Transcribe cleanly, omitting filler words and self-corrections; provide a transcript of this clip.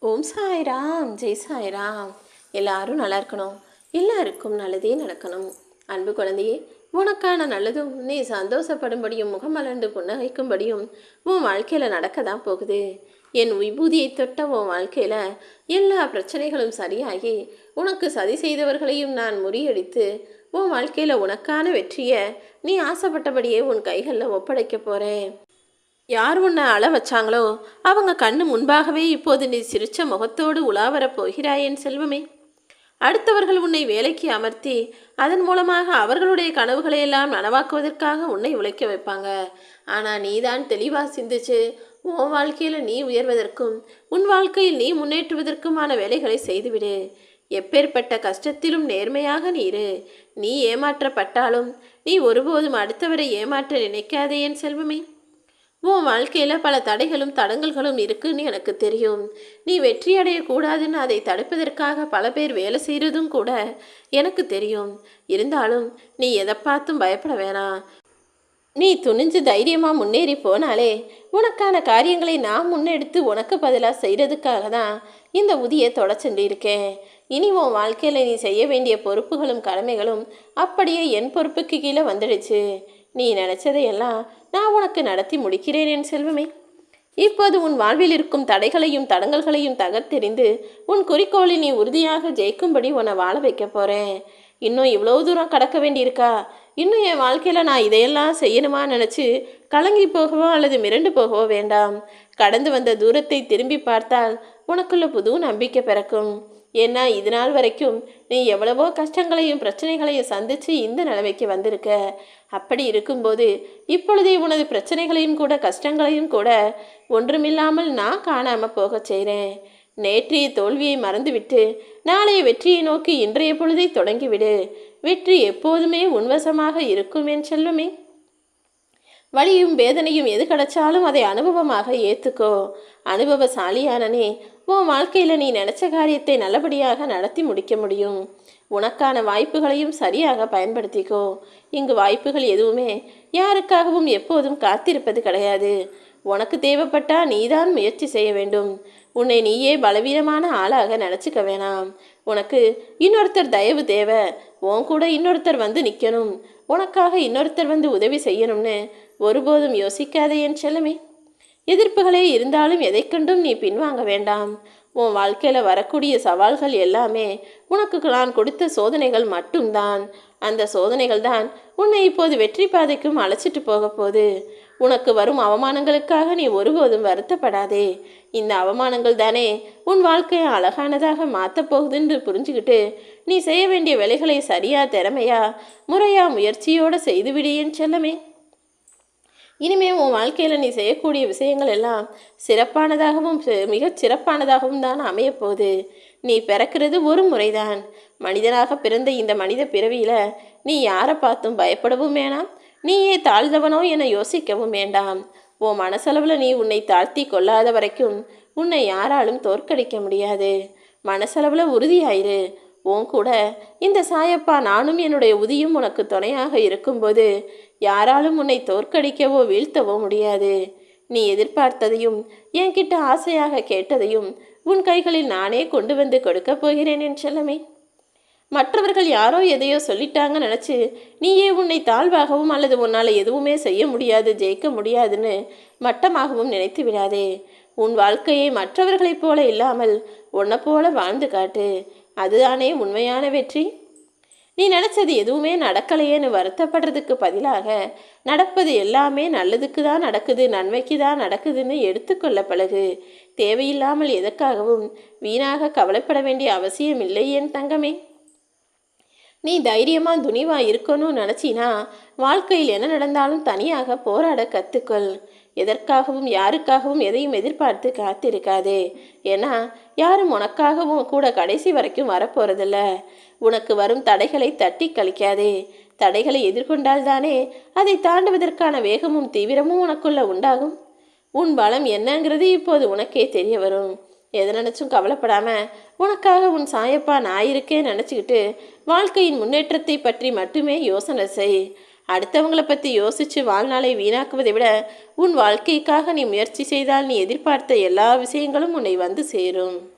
ஓம் சாய்ராம், ஜெய் சாய்ராம். எல்லாரும் நல்லா இருக்கணும். எல்லாருக்கும் நல்லதே நடக்கணும். அன்பு குழந்தையே, உனக்கான நல்லதும் நீ சந்தோஷப்படும்படியும் முகமலர்ந்து புன்னகைக்கும்படியும் உன் வாழ்க்கையில் நடக்க தான் போகுது. என் விபூதியை தொட்ட உன் வாழ்க்கையில் எல்லா பிரச்சனைகளும் சரியாகி உனக்கு சதி செய்தவர்களையும் நான் முறியடித்து உன் வாழ்க்கையில் உனக்கான வெற்றியை நீ ஆசைப்பட்டபடியே உன் கைகளில் ஒப்படைக்க போகிறேன். யார் உன்னை அழ வச்சாங்களோ அவங்க கண்ணு முன்பாகவே இப்போது நீ சிரிச்ச முகத்தோடு உலாவரப் போகிறாய் என் செல்வமே. அடுத்தவர்கள் உன்னை வேலைக்கு அமர்த்தி அதன் மூலமாக அவர்களுடைய கனவுகளை எல்லாம் நனவாக்குவதற்காக உன்னை உழைக்க வைப்பாங்க. ஆனால் நீதான் தெளிவாக சிந்திச்சு உன் வாழ்க்கையில் நீ உயர்வதற்கும் உன் வாழ்க்கையில் நீ முன்னேற்றுவதற்குமான வேலைகளை செய்துவிடு. எப்பேற்பட்ட கஷ்டத்திலும் நேர்மையாக நீரு. நீ ஏமாற்றப்பட்டாலும் நீ ஒருபோதும் அடுத்தவரை ஏமாற்ற நினைக்காதே என் செல்வமே. உன் வாழ்க்கையில் பல தடைகளும் தடங்கல்களும் இருக்குன்னு எனக்கு தெரியும். நீ வெற்றி அடையக்கூடாதுன்னு அதை தடுப்பதற்காக பல பேர் வேலை செய்கிறதும் கூட எனக்கு தெரியும். இருந்தாலும் நீ எதை பார்த்தும் பயப்பட வேணாம். நீ துணிஞ்சு தைரியமாக முன்னேறி போனாலே உனக்கான காரியங்களை நான் முன்னெடுத்து உனக்கு பதிலாக செய்கிறதுக்காக தான் இந்த உதியை தொடச்சுண்டு இருக்கேன். இனி உன் வாழ்க்கையில் நீ செய்ய வேண்டிய பொறுப்புகளும் கடமைகளும் அப்படியே என் பொறுப்புக்கு கீழே வந்துடுச்சு. நீ நினச்சதையெல்லாம் நான் உனக்கு நடத்தி முடிக்கிறேன் என் செல்வமே. இப்போது உன் வாழ்வில் இருக்கும் தடைகளையும் தடங்கல்களையும் தகர்த்தெறிந்து உன் குறிக்கோளை நீ உறுதியாக ஜெயிக்கும்படி உன்னை வாழ வைக்க போகிறேன். இன்னும் இவ்வளோ தூரம் கடக்க வேண்டியிருக்கா? இன்னும் என் வாழ்க்கையில் நான் இதையெல்லாம் செய்யணுமா நினச்சி கலங்கி போகவோ அல்லது மிரண்டு போகவோ வேண்டாம். கடந்து வந்த தூரத்தை திரும்பி பார்த்தால் உனக்குள்ள புது நம்பிக்கை பிறக்கும். ஏன்னா இது நாள் வரைக்கும் நீ எவ்வளவோ கஷ்டங்களையும் பிரச்சனைகளையும் சந்தித்து இந்த நிலைமைக்கு வந்திருக்க. அப்படி இருக்கும்போது இப்பொழுதே உனது பிரச்சனைகளையும் கூட கஷ்டங்களையும் கூட ஒன்றுமில்லாமல் நான் காணாமல் போக செய்கிறேன். நேற்றைய தோல்வியை மறந்துவிட்டு நாளைய வெற்றியை நோக்கி இன்றைய பொழுதை தொடங்கிவிடு. வெற்றி எப்போதுமே உன்வசமாக இருக்கும் என் செல்வமே. வலியும் வேதனையும் எது கிடைச்சாலும் அதை அனுபவமாக ஏற்றுக்கோ. அனுபவசாலியானனே உன் வாழ்க்கையில் நீ நினச்ச காரியத்தை நல்லபடியாக நடத்தி முடிக்க முடியும். உனக்கான வாய்ப்புகளையும் சரியாக பயன்படுத்திக்கோ. இங்கு வாய்ப்புகள் எதுவுமே யாருக்காகவும் எப்போதும் காத்திருப்பது கிடையாது. உனக்கு தேவைப்பட்டா நீதான் முயற்சி செய்ய வேண்டும். உன்னை நீயே பலவீனமான ஆளாக நினச்சிக்க வேணாம். உனக்கு இன்னொருத்தர் தயவு தேவை. உன் கூட இன்னொருத்தர் வந்து நிற்கணும், உனக்காக இன்னொருத்தர் வந்து உதவி செய்யணும்னு ஒருபோதும் யோசிக்காதே என் செல்லமே. எதிர்ப்புகளே இருந்தாலும் எதை கண்டும் நீ பின்வாங்க வேண்டாம். உன் வாழ்க்கையில் வரக்கூடிய சவால்கள் எல்லாமே உனக்கு நான் கொடுத்த சோதனைகள் மட்டும்தான். அந்த சோதனைகள் தான் உன்னை இப்போது வெற்றி பாதைக்கும் அழைச்சிட்டு போக போகுது. உனக்கு வரும் அவமானங்களுக்காக நீ ஒருபோதும் வருத்தப்படாதே. இந்த அவமானங்கள் தானே உன் வாழ்க்கையை அழகானதாக மாற்றப் போகுதுன்னு புரிஞ்சுக்கிட்டு நீ செய்ய வேண்டிய வேலைகளை சரியா திறமையா முறையா முயற்சியோடு செய்துவிடு என் செல்லமே. இனிமே உன் வாழ்க்கையில் நீ செய்யக்கூடிய விஷயங்கள் எல்லாம் சிறப்பானதாகவும் மிகச் சிறப்பானதாகவும் தான் அமையப்போகுது. நீ பிறக்கிறது ஒரு முறைதான். மனிதனாக பிறந்த இந்த மனித பிறவியில் நீ யாரை பார்த்தும் பயப்படவும் வேணாம், நீயே தாழ்ந்தவனோ என யோசிக்கவும் வேண்டாம். உன் மனசளவில் நீ உன்னை தாழ்த்தி கொள்ளாத வரைக்கும் உன்னை யாராலும் தோற்கடிக்க முடியாது. மனசளவில் உறுதியாயிரு. உன் கூட இந்த சாயப்பா நானும் என்னுடைய உதியும் உனக்கு துணையாக இருக்கும்போது யாராலும் உன்னை தோற்கடிக்கவோ வீழ்த்தவோ முடியாது. நீ எதிர்பார்த்ததையும் என்கிட்ட ஆசையாக கேட்டதையும் உன் கைகளில் நானே கொண்டு வந்து கொடுக்க போகிறேன் என் செல்லமே. மற்றவர்கள் யாரோ எதையோ சொல்லிட்டாங்க நினச்சி நீயே உன்னை தாழ்வாகவும் அல்லது உன்னால் எதுவுமே செய்ய முடியாது, ஜெயிக்க முடியாதுன்னு மட்டமாகவும் நினைத்து விடாதே. உன் வாழ்க்கையை மற்றவர்களைப் போல இல்லாமல் உன்னை போல வாழ்ந்து காட்டு. அதுதானே உண்மையான வெற்றி. நீ நினச்சது எதுவுமே நடக்கலையேன்னு வருத்தப்படுறதுக்கு பதிலாக நடப்பது எல்லாமே நல்லதுக்கு தான் நடக்குது, நன்மைக்கு தான் நடக்குதுன்னு எடுத்துக்கொள்ள பழகு. தேவையில்லாமல் எதற்காகவும் வீணாக கவலைப்பட வேண்டிய அவசியம் இல்லை என் தங்கமே. நீ தைரியமாக துணிவாக இருக்கணும்னு நினச்சினா வாழ்க்கையில் என்ன நடந்தாலும் தனியாக போராட கற்றுக்கொள். எதற்காகவும் யாருக்காகவும் எதையும் எதிர்பார்த்து காத்திருக்காதே. ஏன்னா யாரும் உனக்காகவும் கூட கடைசி வரைக்கும் வரப்போறதில்ல. உனக்கு வரும் தடைகளை தட்டி கழிக்காதே. தடைகளை எதிர்கொண்டால்தானே அதை தாண்டுவதற்கான வேகமும் தீவிரமும் உனக்குள்ள உண்டாகும். உன் பலம் என்னங்கிறது இப்போது உனக்கே தெரிய வரும். எதை நினச்சும் கவலைப்படாம உனக்காக உன் சாயப்பா நான் இருக்கேன்னு நினச்சிக்கிட்டு வாழ்க்கையின் முன்னேற்றத்தை பற்றி மட்டுமே யோசனை செய். அடுத்தவங்களை பற்றி யோசித்து வாழ்நாளை வீணாக்குவதை விட உன் வாழ்க்கைக்காக நீ முயற்சி செய்தால் நீ எதிர்பார்த்த எல்லா விஷயங்களும் உன்னை வந்து சேரும்.